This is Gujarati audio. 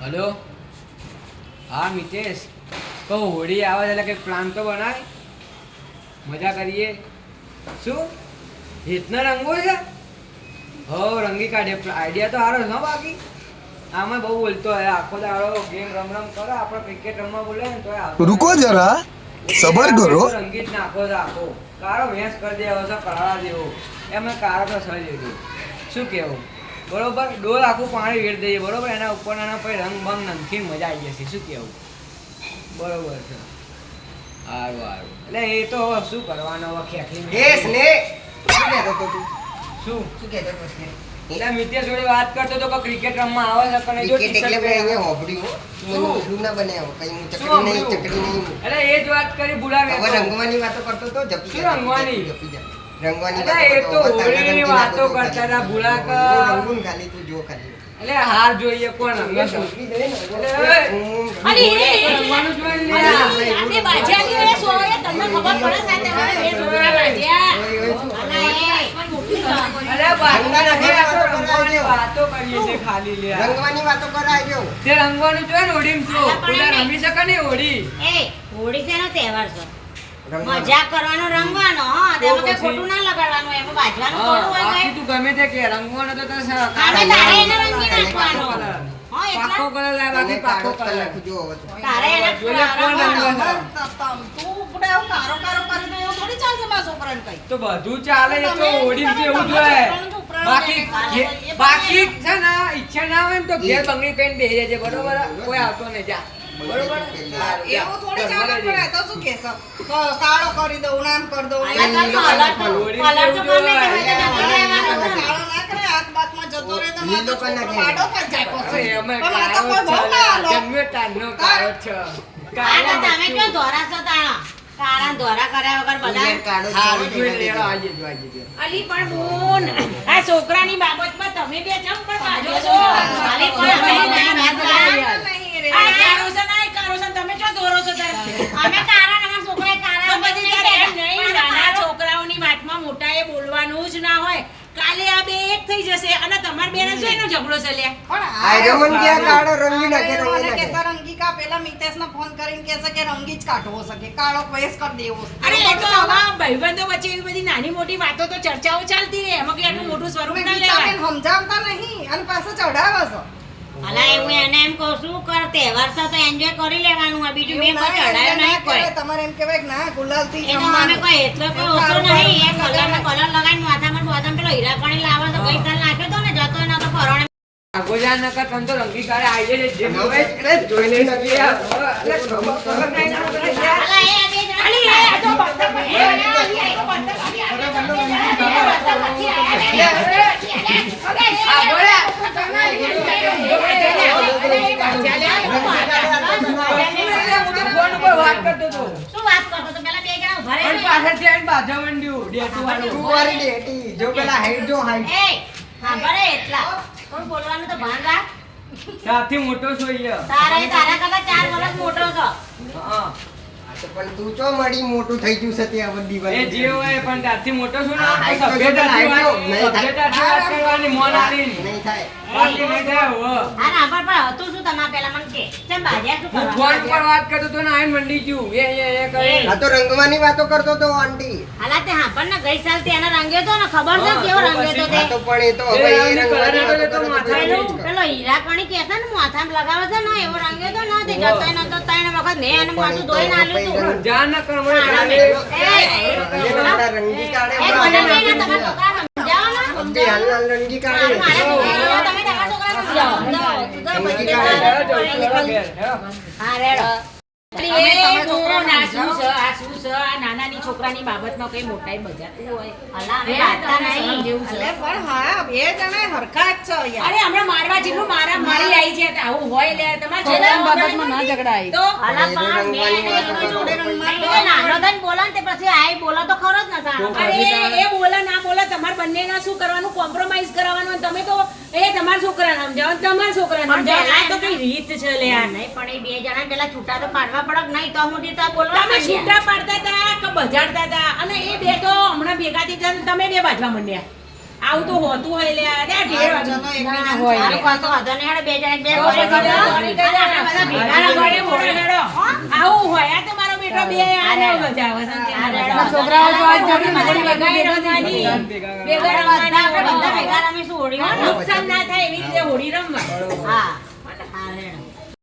हेलो हाँ मितेश तो होली आवे એટલે કંઈક પ્લાન તો બનાય મજા કરીએ શું ઇતના રંગો છે હો રંગી કાઢે આઈડિયા તો સારો છે બાકી આમાં બહુ બોલતો હે આખો દાડો ગેમ રમ કરે આપણે ક્રિકેટ રમવા બોલે ને તો रुको जरा सबर करो રંગીત નાખો રાખો કારો મેચ કરી દેવો છે કરાળા જેવો એમ કારો તો સહી દીધું શું કેવું બરોબર ડોલ આખું પાણી વેડ દઈએ બરોબર એના ઉપર એના પછી રંગ બંગ નમખીને મજા આવી જશે શું કેવું બરોબર છે સારું સારું એટલે એ તો હવે શું કરવાનો હવે ખેખલી શું કહેતો તો તું? શું શું કહેતો તો સ્નેહ? એટલે મિત્યા જોડે વાત કરતો તો કે ક્રિકેટ રમવા આવે છે પણ એ જો ક્રિકેટ એટલે મેં અહીંયા હોભળ્યું હો. તું એનું ઊંધું ના બનાવો. કઈ હું ચકડી નહીં. એટલે એ જ વાત કરી બોલાવે હવે રંગવાની વાતો કરતો તો જપી શું જા. રંગવાની? જપી જા. રંગવાની એટલે એ તો હોળીની વાતો કરતા હતા ભૂલા કર રંગુન ખાલી તું જો ખાલી. એટલે હાર જોઈએ કોણ રંગે છે છોકરી દે ને. એટલે અરે રમવાનું જોઈએ ને આપણે બાજાની એ સોએ તમને ખબર પડે સાથે હવે એ છોકરા બાજ્યા અરે બાંધા નથી આ તો રંગવાની વાતો કરીએ છે ખાલી લે આ. રંગવાની વાતો કરાવજો. તે રંગવાનું જોઈએ ને હોળીમાં તો બધા રમી શકે ને હોળી એ હોળી તેનો તહેવાર છે રંગવાનું. મજાક કરવાનો રંગવાનો હા તેમાં કઈ ખોટું ના લગાડવાનું એમાં બાજવાનું હા થોડું હોય બાકી કઈ તું ગમે તે કે રંગવાનું તો તને તારે તારે એને રંગી નાખવાનો હા પાકો એટલા કલર લાય બાકી પાકો કલર નાખજો હવે તો. તારે એને જોઈએ કોણ રંગે છે તો બધું ચાલે એ તો હોળીમાં તો એવું જોઈએ બાકી છે ને ઈચ્છા ના હોય ને તો ઘેર બંગડી પહેરીને બેસી જાય છે બરોબર કોઈ આવતો નહીં જા બરોબર એવું થોડી ચાલે પડે તો શું કહેશો? કાળો કરી દઉં નામ કરી દઉં કલર તો ગમે તે હોય તો નક્કી રહેવાનું. કાળો ના કરે હાથ બાથમાં જતો રહે તો મારે લીલો તો પણ ના છોકરો પાડો પર જાય પછી. અમે પણ આ તો કાળો કોઈ બહુ ના છે હાલો. જન્મે તારનો કાળો છે આ તો તમે કયો ધોરા છો તાણા કાળા ને ધોરા કર્યા વગર બધા કાળો હારું છે, જોઈ લે દેખાય આજે જો આજે જો અલી પણ બોન આ છોકરાની બાબતમાં તમે બે જમ પણ બાજો છો ખાલી પણ અમે ના નહીં રે. આ કારો છે તમે ચો દોરો છો તારે અમે કારા અમાર છોકરાએ કારા તો પછી તારે નહીં નાના છોકરાઓની વાતમાં મોટાએ બોલવાનું જ ના હોય કાલે આ બે એક થઈ જશે અને તમાર બેને શું એનો ઝઘડો છે લે પણ આ રમણ ક્યાં કાળો રંગી નાખે, રંગી મને નાખે. કહેશે રંગી કા પેલા મિતેશને ફોન કરીને કહેશે કે રંગી જ કાઢવો છે કે કાળો પેસ કરી દેવો છે. અરે એ તો આવા ભાઈબંધો વચ્ચે એવી બધી નાની મોટી વાતો તો ચર્ચાઓ ચાલતી રહે એમાં કઈ આટલું મોટું સ્વરૂપ ના લેવાય ગીતાબેન સમજાવતા નહીં અને પાછો ચઢાવે છે. અલા એવું એને એમ કહું છું કર તહેવાર છે તો એન્જોય કરી લેવાનું આ બીજું મેં કોઈ ચડાયું નહીં કોઈ તમારે એમ કહેવાય કે ના ગુલાલથી એનો અમે કોઈ એટલો કોઈ ઓછો નહીં એ કલર લગાવીને માથામાં બોથામાં પેલો હીરા પાણી લાવે તો ગઈ કાલ નાખ્યો તો ને જતો એનો તો પરણે આગોજા નકર તન તો રંગી કાળે આઈએ લે જે હવે એટલે જોઈ લે નથી યાર એટલે ખબર નહીં ના પડે યાર અલા એ બે જણા અલી એ તો બંધ કરી એ તો બંધ કરી આ બોલે હું તો ફોન ઉપર વાત કરતો તો શું વાત કરતો તો પેલા બે જણા ઉભા પણ રહે પાછળથી આવીને બાધા મંડ્યું ડેટુ વાળું તું વાળી ડેટી. જો પેલા હાઈટ જો હાઈટ. એ હા બરે એટલા થોડું બોલવાનું તો ભાન રાખ ત્યાંથી મોટો જોઈએ તારા કરતા 4 વર્ષ મોટો છો હા આ તો પણ તું ચો મળી મોટું થઈ ગયું છે ત્યાં બધી વાત. એ જે હોય પણ ત્યાંથી મોટો છું ને હા, તો હાઈટ તો સભ્યતાથી હાઈટ તો વાત નહીં થાય. સભ્યતાથી વાત કરવાની મોન આલીને નહીં થાય. બાકી નહીં થાય હો આ ના પણ હતું શું તમારા પેલા મને કે ચમ બાજ્યા શું હું કરવા ફોન પર વાત કરતો તો ને આઈને મંડી ગયું એ કરે આ તો રંગવાની વાતો કરતો તો આંટી. હાલા તે હાપણ ને ગઈ સાલ તે એને રંગ્યો તો ને ખબર છે કેવો રંગ્યો તો તે આ તો પણ એ તો હવે એ એ આની રંગવાની કલર વાતો તો કરે તો માથા પછી પેલું જ કર. પેલો હીરા કણી કે છે ને માથામાં લગાવે છે ને એવો રંગ્યો તો ને તે જતો નતો ત્રણ વખત મેં એને માથું ધોઈને આલ્યું તું જાન ન કર મને હા, જાને. અને બધા રંગી કાઢે એ મને કહીને તમારા છોકરા સમજાવો ને સમજે હાલ હાલ રંગી કાઢે. મારા છોકરાને તમે તમારા છોકરાને સમજાવો તું તો રંગી બધી કાઢે. વાત કરી નીકળી. હા રેડો નાનાની છોકરાની બાબતમાં કઈ મોટાઈ બજાતું હોય અલા હવે વાર્તા નહીં જેવું છે અલે પણ હા બે જણા હરખા જ છે યાર. અરે હમણાં મારવા જેટલું મારા મારી આવી છે તો આવું હોય લે તમારે છોકરાની બાબતમાં ના ઝઘડાય તો અલા પણ મેં એને એનો જોડે રંગમાં તો નાનો થઈને બોલે ને તે પછી આઈ બોલો તો ખરો જ ને તારો. અરે એ બોલે ના બોલે તમારે બંનેના શું કરવાનું કોમ્પ્રોમાઇઝ કરાવવાનું અને તમે તો એ તમારા છોકરાને સમજાવો તમારા છોકરાને સમજાવો આ તો કઈ રીત છે લે આ નહીં પણ એ બે જણા પેલા છૂટા તો પાડવા પડક નહીં તો હું તો બોલવા તમે છૂટા પાડતા હતા કે બજાડતા હતા અને એ બે તો હમણાં ભેગા થઈ જતા તમે બે બાજવા માંડ્યા આવું તો હોતું હોય લે આ ઢેર ચલો એકબીજાને આવું કોઈ તો વાંધો નહીં, હેડો બે જણ બે ઘરે બધા ભેગા રગડે મોઢે હેડો. આવું હોય આ તો મારો બેટો બે આને મજા આવે છે. છોકરાઓ તો આજ જોડી ભેગા રમવાની. ભેગા રમવાની. બધા ભેગા રમીશું હોળી, હો ને? નુકસાન ના થાય એવી રીતે હોળી રમવા. હા હા રેડો.